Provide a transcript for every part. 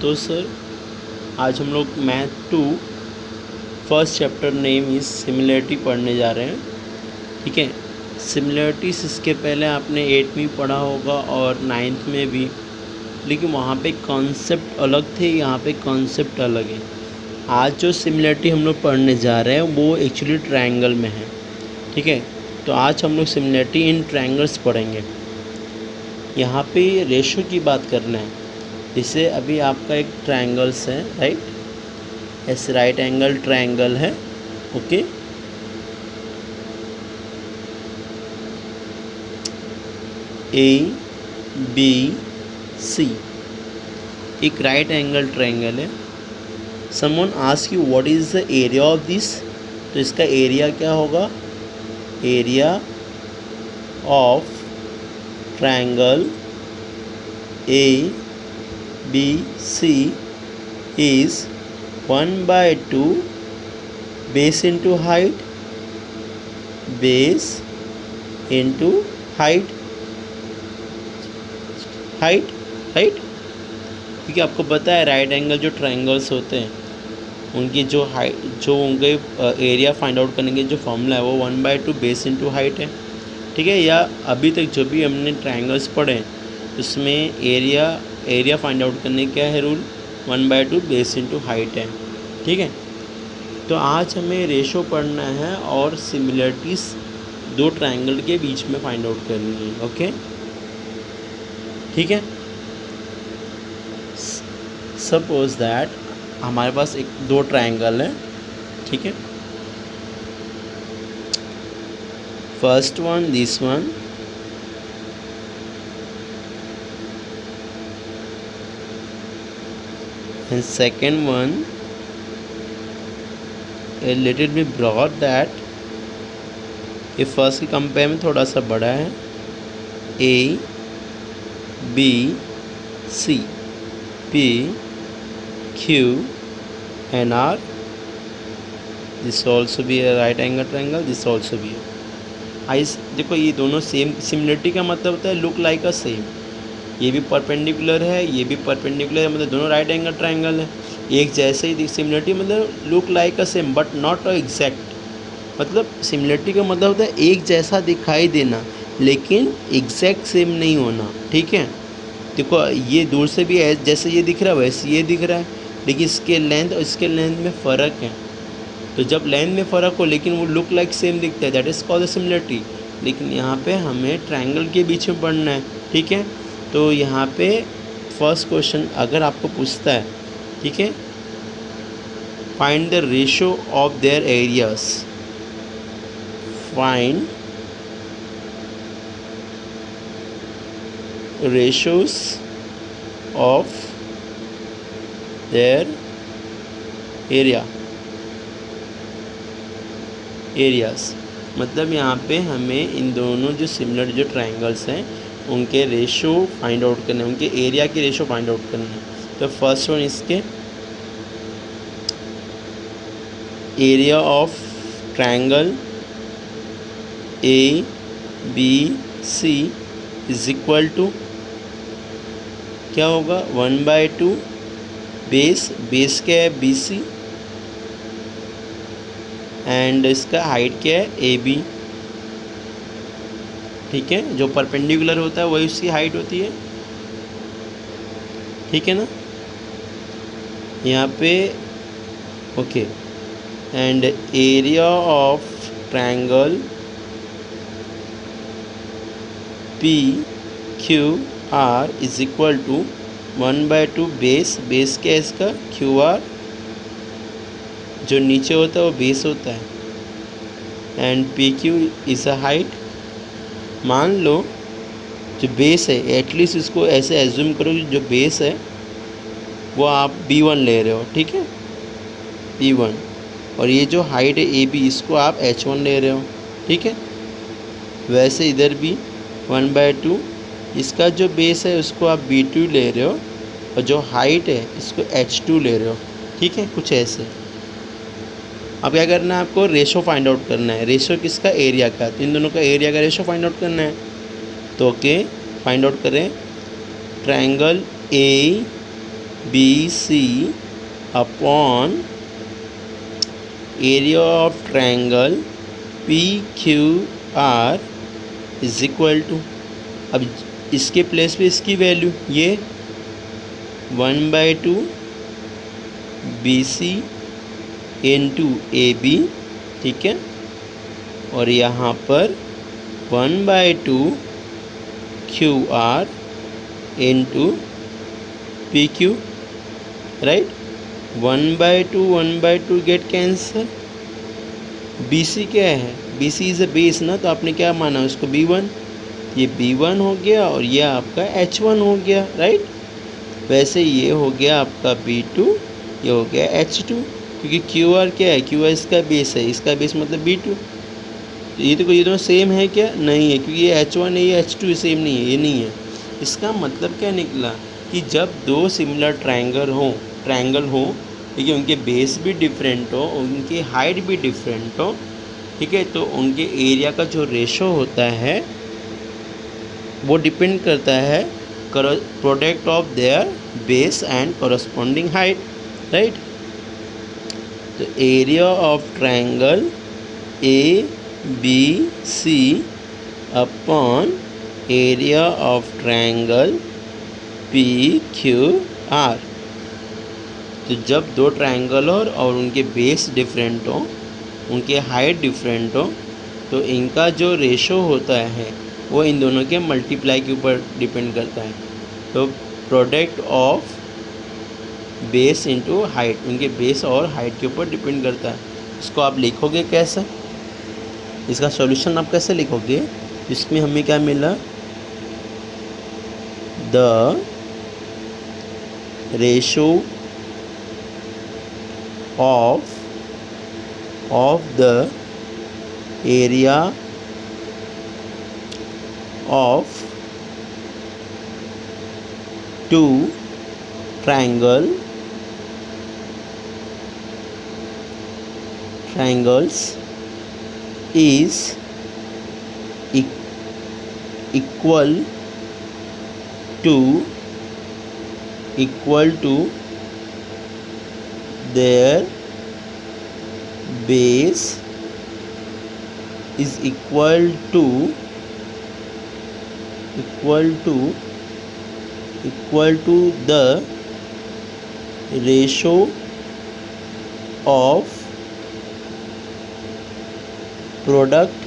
तो सर आज हम लोग math 2 first chapter name is similarity पढ़ने जा रहे हैं। ठीक है, सिमिलरिटीज इसके पहले आपने 8वीं पढ़ा होगा और 9th में भी, लेकिन वहाँ पे कॉन्सेप्ट अलग थे, यहाँ पे कॉन्सेप्ट अलग है। आज जो सिमिलरिटी हम लोग पढ़ने जा रहे हैं वो एक्चुअली ट्रायंगल में है। ठीक है, तो आज हम लोग सिमिलरिटी इन ट्रायंगल्स पढ़ेंगे। यहाँ पे रेशो की बात करना है। जैसे अभी आपका एक ट्रायंगल्स है, राइट, ऐसे राइट एंगल ट्रायंगल है। ओके, ए बी सी एक राइट एंगल ट्रायंगल है। Someone ask you what is the area of this, तो इसका एरिया क्या होगा? Area of triangle A B C is 1/2 base into height, base into height, height, right. क्योंकि आपको पता है राइट एंगल जो ट्रायंगल्स होते हैं उनकी जो हाइट, जो उनके एरिया फाइंड आउट करने के जो फॉर्मूला है वो 1/2 बेस इंटू हाइट है। ठीक है, या अभी तक जो भी हमने ट्रायंगल्स पढ़े उसमें एरिया फाइंड आउट करने क्या है रूल? 1/2 बेस इंटू हाइट है। ठीक है, तो आज हमें रेशो पढ़ना है और सिमिलरिटीज़ दो ट्रायंगल के बीच में फाइंड आउट करनी है। ओके, ठीक है। सपोज दैट हमारे पास दो ट्रायंगल है। ठीक है, first one this one, and second one a little bit broad that ये फर्स्ट के कंपेयर में थोड़ा सा बड़ा है। A B C P Q and R, this also भी है right angle triangle, this also भी है। आइस देखो, ये दोनों सेम, सिमिलरिटी का मतलब होता है लुक लाइक अ सेम। ये भी परपेंडिकुलर है, ये भी परपेंडिकुलर है, मतलब दोनों राइट एंगल ट्रायंगल है, एक जैसे ही। सिमिलरिटी मतलब look like a same but not a exact. मतलब सिमिलरिटी का मतलब होता है एक जैसा दिखाई देना लेकिन एग्जैक्ट सेम नहीं होना। ठीक है, देखो ये दूर से भी जैसे ये दिख रहा है वैसे ये दिख रहा है, लेकिन इसके लेंथ और इसके लेंथ में फ़र्क है। तो जब लेंथ में फ़र्क हो लेकिन वो लुक लाइक सेम दिखता है, that is called the similarity. लेकिन यहाँ पे हमें ट्रायंगल के बीच में पढ़ना है। ठीक है, तो यहाँ पे फर्स्ट क्वेश्चन अगर आपको पूछता है, ठीक है, find the ratio of there areas, find ratios of their areas. मतलब यहाँ पे हमें इन दोनों जो सिमिलर जो ट्रायंगल्स हैं उनके रेशो फाइंड आउट करने, उनके एरिया के रेशो फाइंड आउट करने हैं। तो फर्स्ट वन इसके area of triangle A B C is equal to क्या होगा? 1/2 बेस क्या है? बी सी, एंड इसका हाइट क्या है? A B. ठीक है, जो परपेंडिकुलर होता है वही उसकी हाइट होती है। ठीक है ना, यहाँ पे okay. And area of triangle P Q R is equal to 1/2 base क्या है इसका? क्यू आर, जो नीचे होता है वो बेस होता है, and P Q is a height. मान लो जो बेस है, एटलीस्ट इसको ऐसे एज्यूम करो कि जो बेस है वो आप B1 ले रहे हो। ठीक है, B1, और ये जो हाइट है AB इसको आप H1 ले रहे हो। ठीक है, वैसे इधर भी 1/2 इसका जो बेस है उसको आप B2 ले रहे हो और जो हाइट है इसको H2 ले रहे हो। ठीक है, कुछ ऐसे। अब क्या करना है आपको? रेशो फाइंड आउट करना है। रेशो किसका? एरिया का। तो इन दोनों का एरिया का रेशो फाइंड आउट करना है। तो ओके, फाइंड आउट करें। Triangle A BC upon area of triangle PQR is equal to, अब इसके प्लेस पे इसकी वैल्यू ये 1/2 BC इंटू AB, ठीक है, और यहाँ पर 1/2 QR into PQ, right. 1/2 gate cancer. BC क्या है, BC इज़ अ बेस ना, तो आपने क्या माना उसको B1, ये B1 हो गया और ये आपका H1 हो गया, राइट। वैसे ये हो गया आपका B2, ये हो गया H2, क्योंकि QR क्या है, QR इसका बेस है, इसका बेस मतलब B2। तो ये दोनों सेम है क्या, नहीं है, क्योंकि ये H1 है, ये H2 सेम नहीं है, ये नहीं है। इसका मतलब क्या निकला कि जब दो सिमिलर ट्रायंगल हो, ठीक है, उनके बेस भी डिफरेंट हो, उनकी हाइट भी डिफरेंट हो, ठीक है, तो उनके एरिया का जो रेशो होता है वो डिपेंड करता है product of their base and corresponding height, right. तो area of triangle ABC upon area of triangle PQR। तो जब दो ट्रायंगल हो और उनके बेस डिफरेंट हो, उनके हाइट डिफरेंट हो, तो इनका जो रेशो होता है वो इन दोनों के मल्टीप्लाई के ऊपर डिपेंड करता है। तो product of base into height, उनके बेस और हाइट के ऊपर डिपेंड करता है। इसको आप लिखोगे कैसे, इसका सॉल्यूशन आप कैसे लिखोगे, इसमें हमें क्या मिला, the ratio of the area of two triangles is equal to their base is equal to the ratio of product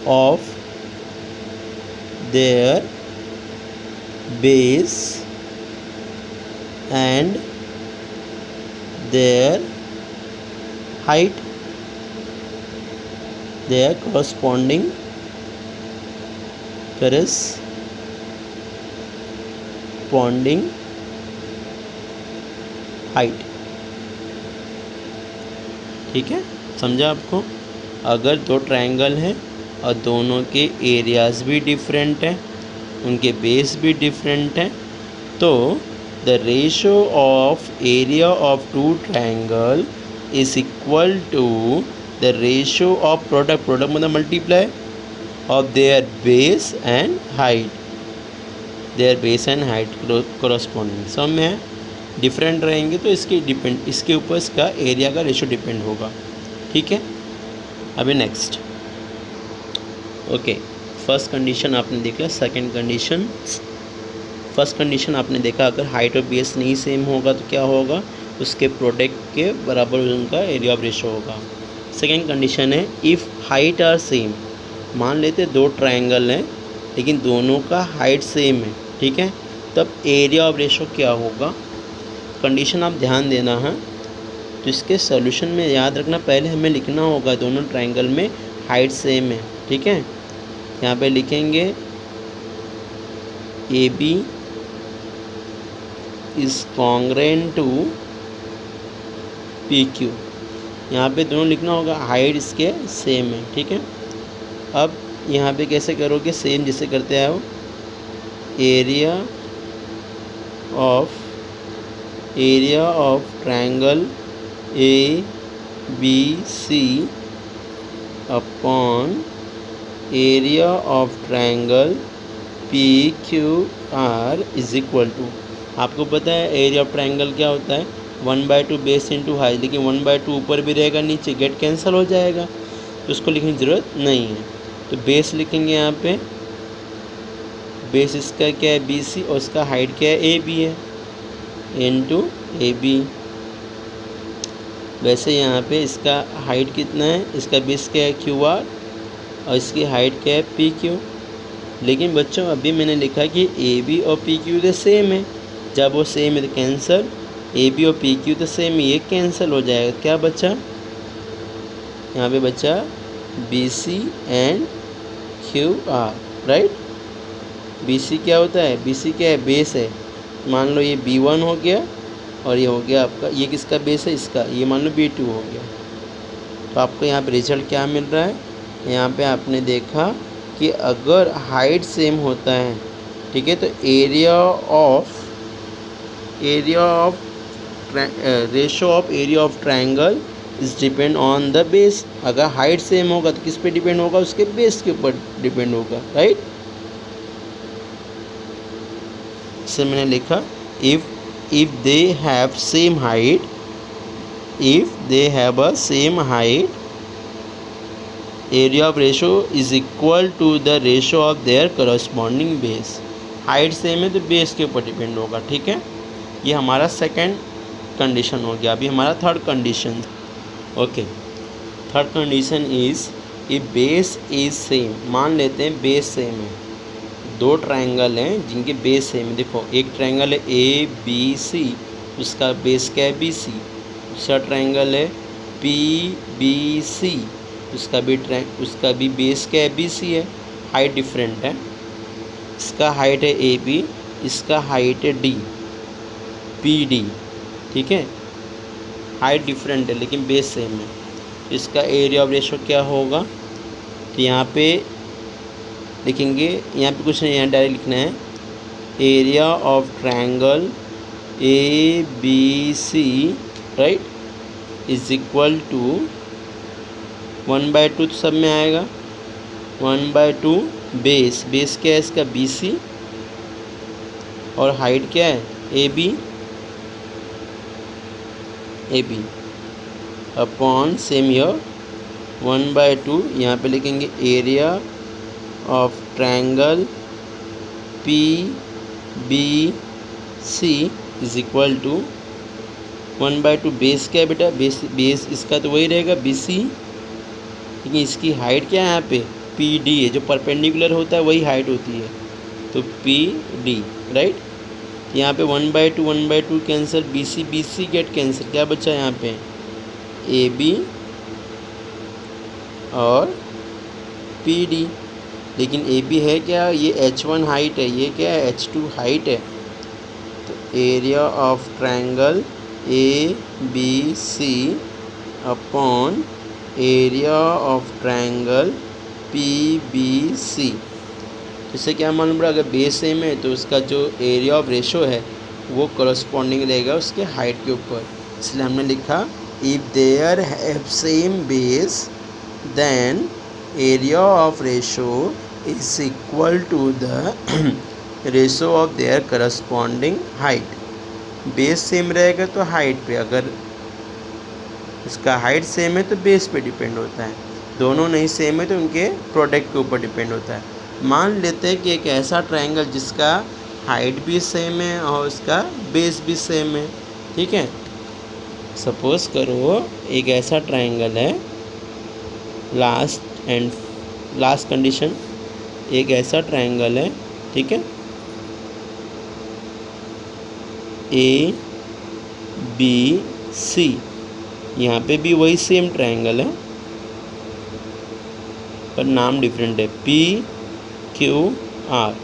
of their base and their height, their corresponding height, ठीक है, समझा आपको। अगर दो ट्रायंगल हैं और दोनों के एरियाज़ भी डिफरेंट हैं, उनके बेस भी डिफरेंट हैं, तो the ratio of area of two triangle is equal to the ratio of product मतलब multiply of their base and height, corresponding। सब में डिफरेंट रहेंगे तो इसके ऊपर इसका एरिया का रेशो डिपेंड होगा, ठीक है। अभी नेक्स्ट, ओके, फर्स्ट कंडीशन आपने देख लिया। सेकंड कंडीशन, फर्स्ट कंडीशन आपने देखा, अगर हाइट और बेस नहीं सेम होगा तो क्या होगा, उसके प्रोडक्ट के बराबर उनका एरिया ऑफ रेशो होगा। सेकंड कंडीशन है, इफ़ हाइट आर सेम, मान लेते दो ट्रायंगल हैं लेकिन दोनों का हाइट सेम है, ठीक है, तब एरिया ऑफ रेशो क्या होगा। कंडीशन आप ध्यान देना है। तो इसके सॉल्यूशन में याद रखना, पहले हमें लिखना होगा दोनों ट्रायंगल में हाइट सेम है, ठीक है। यहाँ पे लिखेंगे AB is congruent to PQ, यहाँ पे दोनों लिखना होगा, हाइट इसके सेम है, ठीक है। अब यहाँ पे कैसे करोगे, सेम जिसे करते आओ, area of triangle ABC upon area of triangle P Q R is equal to, आपको पता है एरिया ऑफ ट्रायंगल क्या होता है, 1/2 बेस इंटू हाइट, लेकिन 1/2 ऊपर भी रहेगा नीचे, गेट कैंसिल हो जाएगा, तो उसको लिखने की ज़रूरत नहीं है। तो बेस लिखेंगे यहाँ पे, बेस इसका क्या है बी सी, और इसका हाइट क्या है ए बी है, इंटू ए बी। वैसे यहाँ पे इसका हाइट कितना है, इसका बेस क्या है क्यू आर, और इसकी हाइट क्या है पी क्यू। लेकिन बच्चों अभी मैंने लिखा कि ए बी और पी क्यू तो सेम है, जब वो सेम है तो कैंसिल, ए बी और पी क्यू तो सेम है, ये कैंसिल हो जाएगा, क्या बचा यहाँ पे बचा B C and Q R, right. B C क्या होता है, बी सी क्या है बेस है, मान लो ये B1 हो गया, और ये हो गया आपका, ये किसका बेस है इसका, ये मान लो B2 हो गया। तो आपको यहाँ पे रिजल्ट क्या मिल रहा है, यहाँ पे आपने देखा कि अगर हाइट सेम होता है, ठीक है, तो area of ratio of area of triangle is depend on the base. अगर हाइट सेम होगा तो किस पे डिपेंड होगा, उसके बेस के ऊपर डिपेंड होगा, राइट। से मैंने लिखा if they have same height, if they have a same height, area of ratio is equal to the ratio of their corresponding base। Height same है तो बेस के ऊपर डिपेंड होगा, ठीक है। ये हमारा सेकंड कंडीशन हो गया। अभी हमारा third condition, okay. Third condition is if base is same, मान लेते हैं बेस सेम है, दो ट्रायंगल हैं जिनके बेस सेम है। देखो एक ट्रायंगल है ए बी सी, उसका बेस क्या है बी सी। दूसरा ट्रायंगल है पी बी सी, उसका भी बेस क्या है बी सी है। हाइट डिफरेंट है, इसका हाइट है ए बी, इसका हाइट है डी पी डी, ठीक है। हाइट डिफरेंट है लेकिन बेस सेम है। इसका एरिया ऑफ रेशो क्या होगा, तो यहाँ पे लिखेंगे, यहाँ पे कुछ नहीं, यहाँ डायरेक्ट लिखना है area of triangle A B C, right, is equal to 1/2, तो सब में आएगा 1/2 बेस, बेस क्या है इसका बी सी, और हाइट क्या है A B upon same year 1/2, यहाँ पे लिखेंगे area of triangle P B C is equal to 1/2 base क्या है बेटा, बेस इसका तो वही रहेगा बी सी, लेकिन इसकी हाइट क्या है यहाँ पे पी डी है, जो परपेंडिकुलर होता है वही हाइट होती है, तो पी डी, राइट। यहाँ पे 1/2 cancel, B C get cancel, क्या बचा यहाँ पे ए बी और पी डी। लेकिन ए बी है क्या, ये H1 हाइट है, ये क्या है H2 हाइट है। तो area of triangle A B C upon area of triangle P B C, इससे क्या मालूम पड़ा, अगर बेस सेम है तो उसका जो एरिया ऑफ रेशो है वो करस्पॉन्डिंग रहेगा उसके हाइट के ऊपर। इसलिए हमने लिखा if there have same base then area of ratio is equal to the ratio of their corresponding height. Base same रहेगा तो हाइट पे, अगर इसका हाइट सेम है तो बेस पे डिपेंड होता है, दोनों नहीं सेम है तो उनके प्रोडक्ट के ऊपर डिपेंड होता है। मान लेते हैं कि एक ऐसा ट्रायंगल जिसका हाइट भी सेम है और उसका बेस भी सेम है, ठीक है। सपोज करो एक ऐसा ट्रायंगल है, लास्ट कंडीशन, एक ऐसा ट्रायंगल है, ठीक है, ए बी सी, यहाँ पे भी वही सेम ट्रायंगल है पर नाम डिफरेंट है, पी क्यू आर।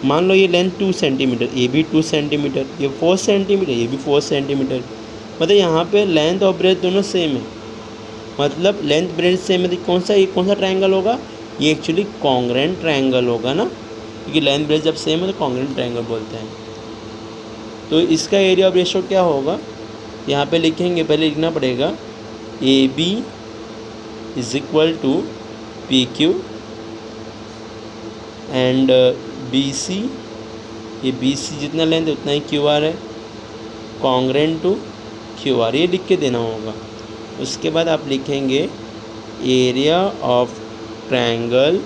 मान लो ये लेंथ 2 सेंटीमीटर, ये भी 2 सेंटीमीटर, ये 4 सेंटीमीटर, ये भी 4 सेंटीमीटर, मतलब यहाँ पे लेंथ और ब्रेथ दोनों सेम है। मतलब लेंथ ब्रेथ सेम है तो कौन सा ट्रायंगल होगा, ये एक्चुअली कॉन्ग्रेंट ट्रायंगल होगा ना, क्योंकि लेंथ ब्रेथ जब सेम है तो कॉन्ग्रेंट ट्रायंगल बोलते हैं। तो इसका एरिया ऑफ रेशो क्या होगा, यहाँ पे लिखेंगे, पहले लिखना पड़ेगा A B is equal to P Q and BC, ये BC जितना लेंथ उतना ही QR है, कॉन्ग्रेंट टू QR, ये लिख के देना होगा। उसके बाद आप लिखेंगे area of triangle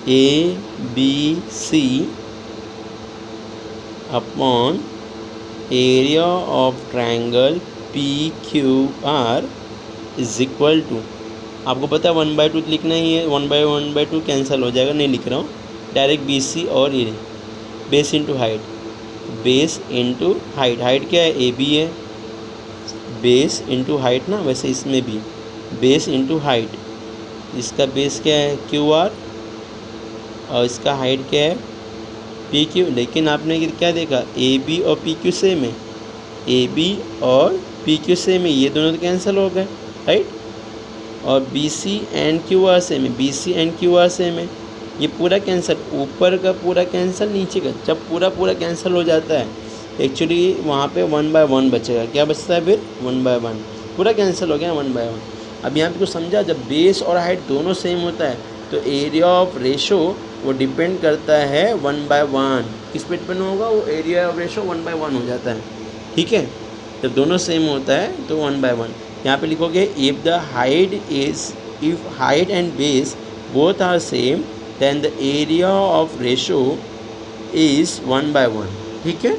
ABC upon area of triangle PQR is equal to, आपको पता है 1/2 लिखना ही है, 1/2 कैंसिल हो जाएगा, नहीं लिख रहा हूँ, डायरेक्ट BC और ये बेस इंटू हाइट, हाइट क्या है AB है, बेस इंटू हाइट ना, वैसे इसमें भी बेस इंटू हाइट, इसका बेस क्या है QR और इसका हाइट क्या है PQ। लेकिन आपने क्या देखा, AB और PQ सेम है, AB और PQ सेम है, ये दोनों तो कैंसिल हो गए, राइट। और BC एंड QR सेम है, BC एंड QR सेम है, ये पूरा कैंसिल, ऊपर का पूरा कैंसिल, नीचे का, जब पूरा कैंसिल हो जाता है एक्चुअली वहाँ पे 1/1 बचेगा, क्या बचता है फिर 1/1, पूरा कैंसिल हो गया 1/1। अब यहाँ पे कुछ समझा, जब बेस और हाइट दोनों सेम होता है तो एरिया ऑफ रेशो वो डिपेंड करता है 1/1, किस पे डिपेंड होगा, वो एरिया ऑफ रेशो 1/1 हो जाता है, ठीक है। जब दोनों सेम होता है तो 1/1। यहाँ पे लिखोगे if height and base both are same then the area of ratio is 1/1, ठीक है।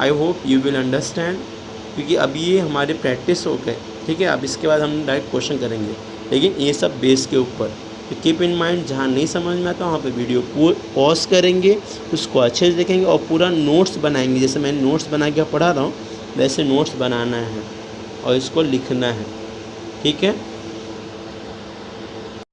I hope you will understand, क्योंकि अभी ये हमारे प्रैक्टिस हो गए, ठीक है। अब इसके बाद हम डायरेक्ट क्वेश्चन करेंगे, लेकिन ये सब बेस के ऊपर, तो कीप इन माइंड, जहाँ नहीं समझ में आता वहाँ पे वीडियो पॉज करेंगे, उसको अच्छे से देखेंगे और पूरा नोट्स बनाएंगे, जैसे मैं नोट्स बना के पढ़ा रहा हूँ वैसे नोट्स बनाना है और इसको लिखना है, ठीक है।